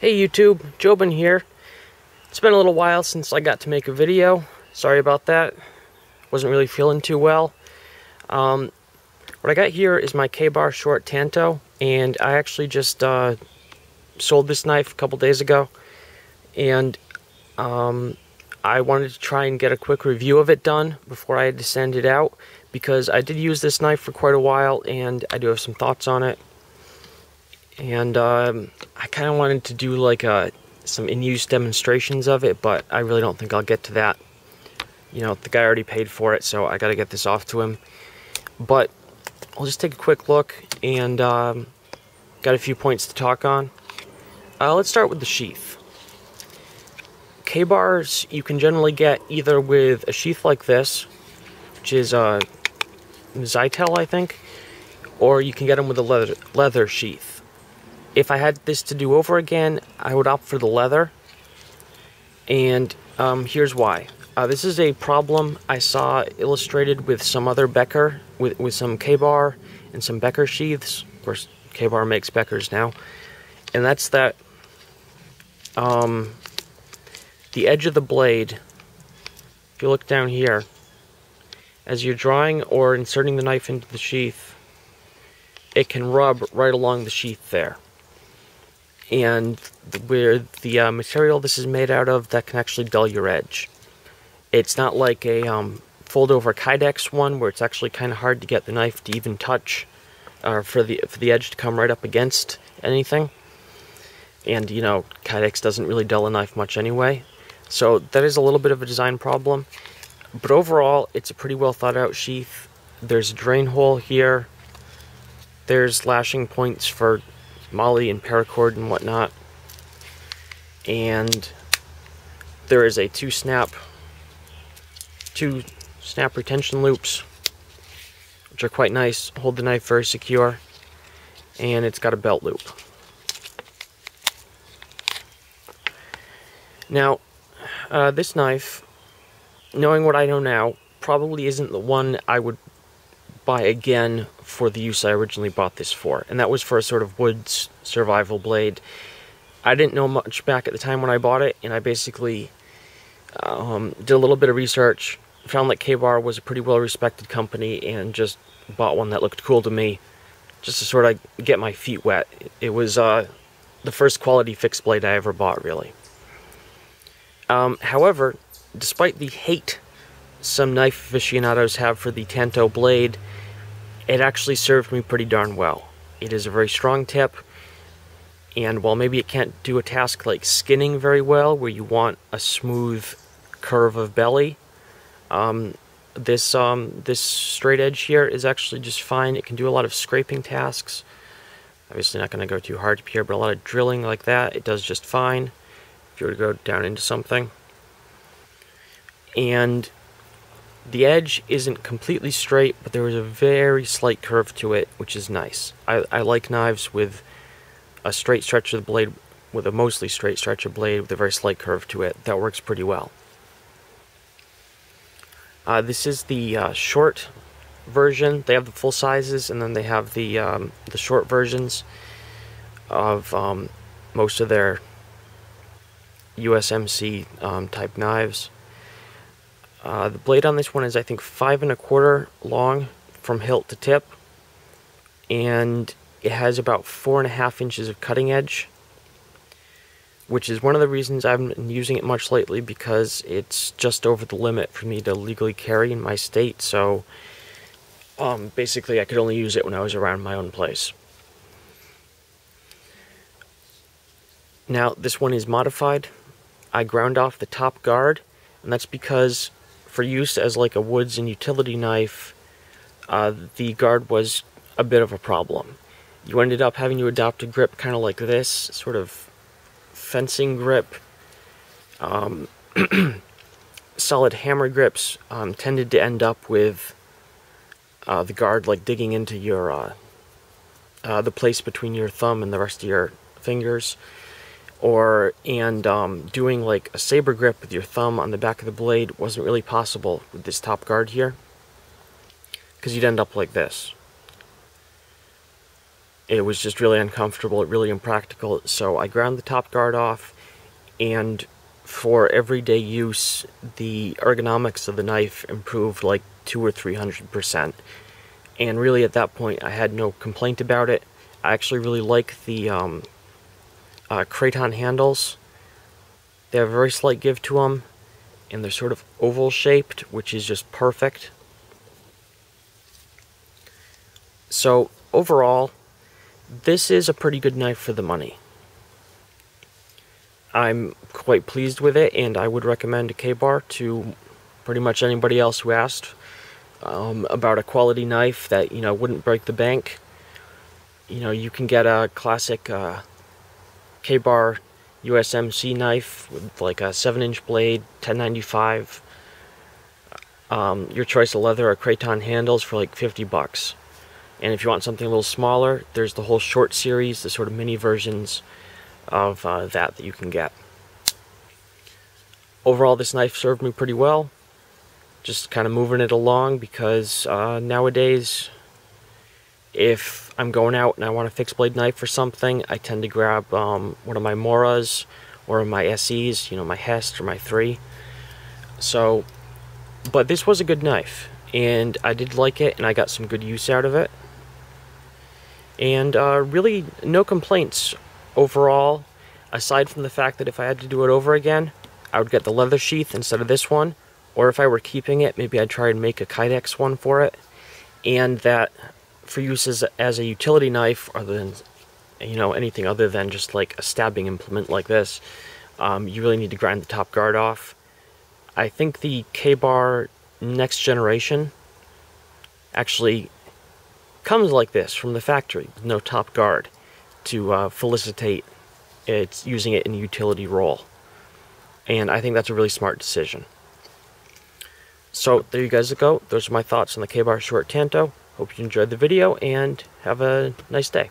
Hey YouTube, Jobin here. It's been a little while since I got to make a video. Sorry about that. Wasn't really feeling too well. What I got here is my K-Bar short Tanto, and I actually just sold this knife a couple days ago. And I wanted to try and get a quick review of it done before I had to send it out, because I did use this knife for quite a while and I do have some thoughts on it. And I kind of wanted to do like some in-use demonstrations of it, but I really don't think I'll get to that. You know, the guy already paid for it, so I gotta get this off to him. But I'll just take a quick look and got a few points to talk on. Let's start with the sheath. K-bars you can generally get either with a sheath like this, which is Untitled, I think, or you can get them with a leather sheath. If I had this to do over again, I would opt for the leather, and here's why. This is a problem I saw illustrated with some other Becker, with some K-bar and some Becker sheaths. Of course, K-bar makes Beckers now, and that's that the edge of the blade, if you look down here, as you're drawing or inserting the knife into the sheath, it can rub right along the sheath there. And where the material this is made out of, that can actually dull your edge. It's not like a fold-over Kydex one, where it's actually kind of hard to get the knife to even touch, for the edge to come right up against anything. And, you know, Kydex doesn't really dull a knife much anyway. So that is a little bit of a design problem. But overall, it's a pretty well thought out sheath. There's a drain hole here. There's lashing points for molly and paracord and whatnot, and there is a two snap retention loops, which are quite nice, hold the knife very secure, and it's got a belt loop. Now, this knife, knowing what I know now, probably isn't the one I would buy again for the use I originally bought this for, and that was for a sort of woods survival blade. I didn't know much back at the time when I bought it, and I basically did a little bit of research, found that K-Bar was a pretty well respected company, and just bought one that looked cool to me, just to sort of get my feet wet. It was the first quality fixed blade I ever bought, really. However, despite the hate some knife aficionados have for the Tanto blade, it actually served me pretty darn well. It is a very strong tip, and while maybe it can't do a task like skinning very well, where you want a smooth curve of belly, this straight edge here is actually just fine. It can do a lot of scraping tasks. Obviously not going to go too hard up here, but a lot of drilling like that, it does just fine if you were to go down into something. And the edge isn't completely straight, but there is a very slight curve to it, which is nice. I like knives with a straight stretch of the blade, with a mostly straight stretch of blade with a very slight curve to it. That works pretty well. This is the short version. They have the full sizes, and then they have the short versions of most of their USMC type knives. The blade on this one is, I think, 5 1/4 long from hilt to tip, and it has about 4.5 inches of cutting edge, which is one of the reasons I haven't been using it much lately, because it's just over the limit for me to legally carry in my state. So basically I could only use it when I was around my own place. Now, this one is modified. I ground off the top guard, and that's because for use as like a woods and utility knife, the guard was a bit of a problem. You ended up having to adopt a grip kind of like this, sort of fencing grip. Solid hammer grips tended to end up with the guard like digging into your the place between your thumb and the rest of your fingers, and doing like a saber grip with your thumb on the back of the blade wasn't really possible with this top guard here, because you'd end up like this. it was just really uncomfortable, really impractical. So I ground the top guard off, and for everyday use, the ergonomics of the knife improved like 200 or 300%. And really at that point, I had no complaint about it. I actually really like the craton handles. They have a very slight give to them, and they're sort of oval shaped, which is just perfect. So overall, this is a pretty good knife for the money. I'm quite pleased with it, and I would recommend a K-Bar to pretty much anybody else who asked about a quality knife that, you know, wouldn't break the bank. You know, you can get a classic K-Bar USMC knife with like a 7-inch blade, 1095. Your choice of leather or craton handles for like $50. And if you want something a little smaller, there's the whole short series, the sort of mini versions of that you can get. Overall, this knife served me pretty well. Just kind of moving it along because nowadays, if I'm going out and I want a fixed blade knife for something, I tend to grab one of my Moras or my SEs, you know, my Hest or my 3. So, but this was a good knife, and I did like it, and I got some good use out of it. And really, no complaints overall, aside from the fact that if I had to do it over again, I would get the leather sheath instead of this one, or if I were keeping it, maybe I'd try and make a Kydex one for it, and that for use as a utility knife, other than, you know, anything other than just like a stabbing implement like this, you really need to grind the top guard off. I think the K-Bar next generation actually comes like this from the factory, with no top guard, to felicitate it's using it in a utility role. And I think that's a really smart decision. So there you guys go. Those are my thoughts on the K-Bar Short Tanto. Hope you enjoyed the video, and have a nice day.